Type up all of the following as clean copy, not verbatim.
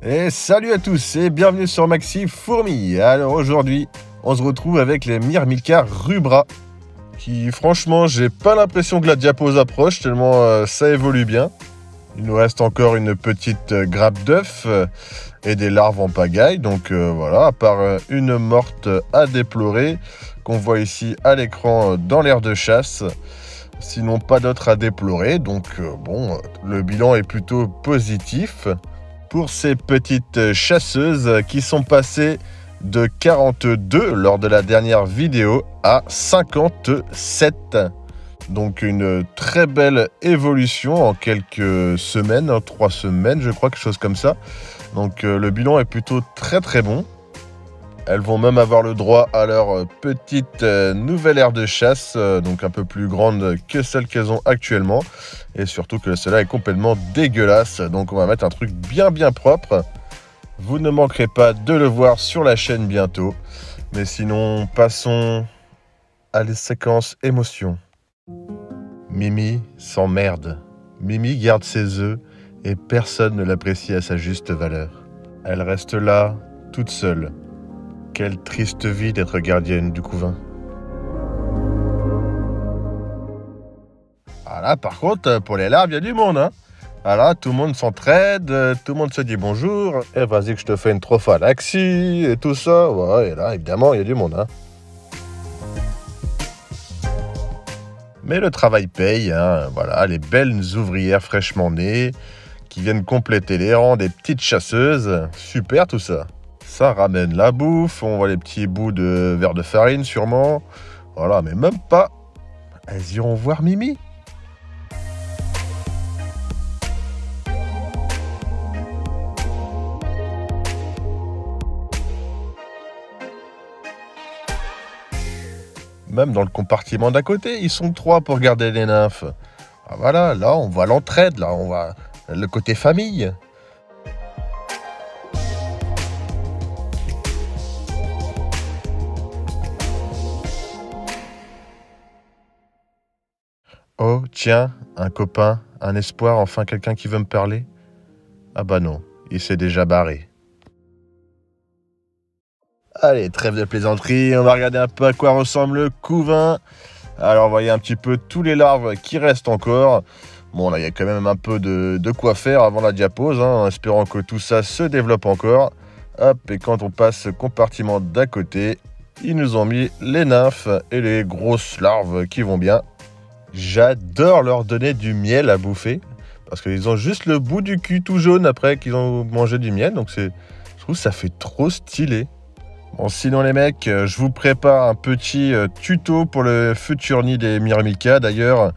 Et salut à tous et bienvenue sur Maxi Fourmi. Alors aujourd'hui, on se retrouve avec les Myrmica rubra qui franchement, j'ai pas l'impression que la diapo approche tellement ça évolue bien. Il nous reste encore une petite grappe d'œufs et des larves en pagaille. Donc voilà, à part une morte à déplorer qu'on voit ici à l'écran dans l'aire de chasse. Sinon pas d'autres à déplorer. Donc bon, le bilan est plutôt positif pour ces petites chasseuses qui sont passées de 42 lors de la dernière vidéo à 57. Donc une très belle évolution en quelques semaines, 3 semaines je crois, quelque chose comme ça. Donc le bilan est plutôt très bon. Elles vont même avoir le droit à leur petite nouvelle aire de chasse, donc un peu plus grande que celle qu'elles ont actuellement. Et surtout que celle-là est complètement dégueulasse, donc on va mettre un truc bien propre. Vous ne manquerez pas de le voir sur la chaîne bientôt. Mais sinon, passons à la séquence émotion. Mimi s'emmerde. Mimi garde ses œufs et personne ne l'apprécie à sa juste valeur. Elle reste là, toute seule. Quelle triste vie d'être gardienne du couvain. Voilà, par contre, pour les larves, il y a du monde, hein. Voilà, tout le monde s'entraide, tout le monde se dit bonjour. Et vas-y que je te fais une trophalaxie et tout ça. Ouais, et là, évidemment, il y a du monde, hein. Mais le travail paye, hein. Voilà, les belles ouvrières fraîchement nées qui viennent compléter les rangs des petites chasseuses. Super tout ça. Ça ramène la bouffe, on voit les petits bouts de verre de farine sûrement. Voilà, mais même pas. Elles iront voir Mimi. Même dans le compartiment d'à côté, ils sont 3 pour garder les nymphes. Ah, voilà, là on voit l'entraide, là on voit le côté famille. Oh, tiens, un copain, un espoir, enfin quelqu'un qui veut me parler. Ah bah non, il s'est déjà barré. Allez, trêve de plaisanterie, on va regarder un peu à quoi ressemble le couvain. Alors, vous voyez un petit peu tous les larves qui restent encore. Bon, là, il y a quand même un peu de quoi faire avant la diapose, hein, en espérant que tout ça se développe encore. Hop, et quand on passe au compartiment d'à côté, ils nous ont mis les nymphes et les grosses larves qui vont bien. J'adore leur donner du miel à bouffer, parce qu'ils ont juste le bout du cul tout jaune après qu'ils ont mangé du miel, donc je trouve que ça fait trop stylé. Bon, sinon les mecs, je vous prépare un petit tuto pour le futur nid des Myrmica. D'ailleurs,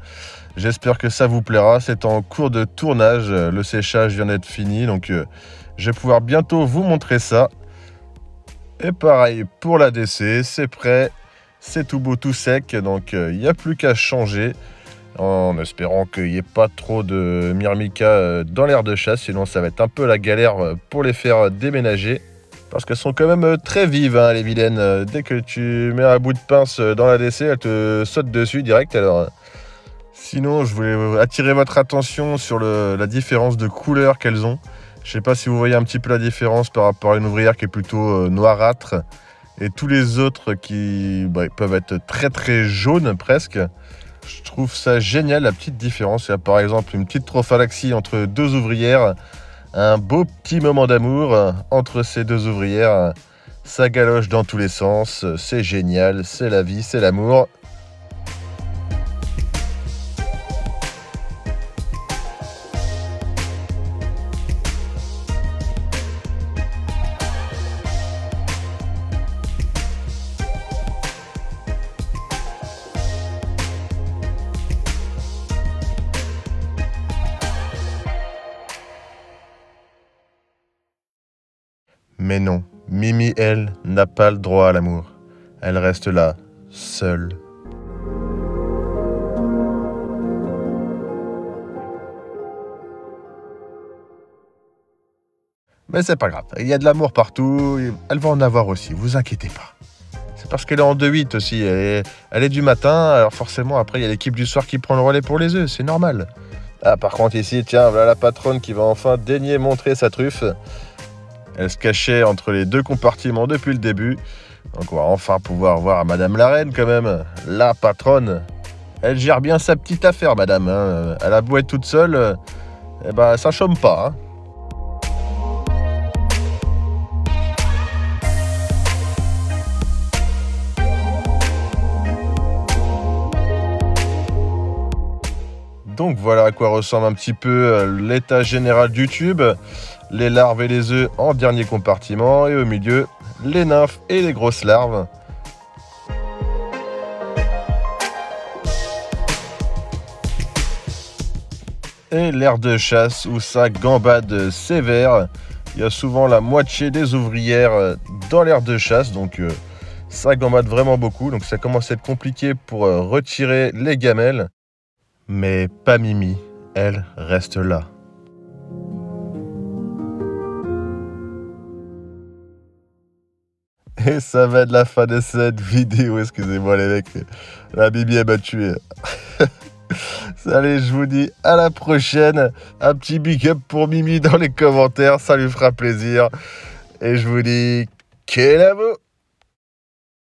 j'espère que ça vous plaira. C'est en cours de tournage, le séchage vient d'être fini, donc je vais pouvoir bientôt vous montrer ça. Et pareil pour l'ADC, c'est prêt, c'est tout beau, tout sec, donc il n'y a plus qu'à changer. En espérant qu'il n'y ait pas trop de Myrmica dans l'aire de chasse, sinon ça va être un peu la galère pour les faire déménager. Parce qu'elles sont quand même très vives, hein, les vilaines. Dès que tu mets un bout de pince dans l'ADC, elles te sautent dessus direct. Alors, sinon, je voulais attirer votre attention sur la différence de couleur qu'elles ont. Je ne sais pas si vous voyez un petit peu la différence par rapport à une ouvrière qui est plutôt noirâtre. Et tous les autres qui peuvent être très jaunes presque. Je trouve ça génial, la petite différence. Il y a par exemple une petite trophalaxie entre 2 ouvrières. Un beau petit moment d'amour entre ces 2 ouvrières. Ça galoche dans tous les sens. C'est génial, c'est la vie, c'est l'amour. Mais non, Mimi, elle, n'a pas le droit à l'amour. Elle reste là, seule. Mais c'est pas grave, il y a de l'amour partout, elle va en avoir aussi, vous inquiétez pas. C'est parce qu'elle est en 2-8 aussi, elle est du matin, alors forcément après il y a l'équipe du soir qui prend le relais pour les œufs, c'est normal. Ah par contre ici, tiens, voilà la patronne qui va enfin daigner montrer sa truffe. Elle se cachait entre les deux compartiments depuis le début. Donc on va enfin pouvoir voir Madame la Reine quand même, la patronne. Elle gère bien sa petite affaire, madame, hein. Elle a beau être toute seule, eh ben, ça chôme pas, hein. Donc voilà à quoi ressemble un petit peu l'état général du tube. Les larves et les œufs en dernier compartiment et au milieu, les nymphes et les grosses larves. Et l'aire de chasse où ça gambade sévère. Il y a souvent la moitié des ouvrières dans l'aire de chasse, donc ça gambade vraiment beaucoup. Donc ça commence à être compliqué pour retirer les gamelles. Mais pas Mimi, elle reste là. Et ça va être la fin de cette vidéo, excusez-moi les mecs, la Bibi elle m'a tué. Allez, je vous dis à la prochaine. Un petit big up pour Mimi dans les commentaires, ça lui fera plaisir. Et je vous dis, Kenavo!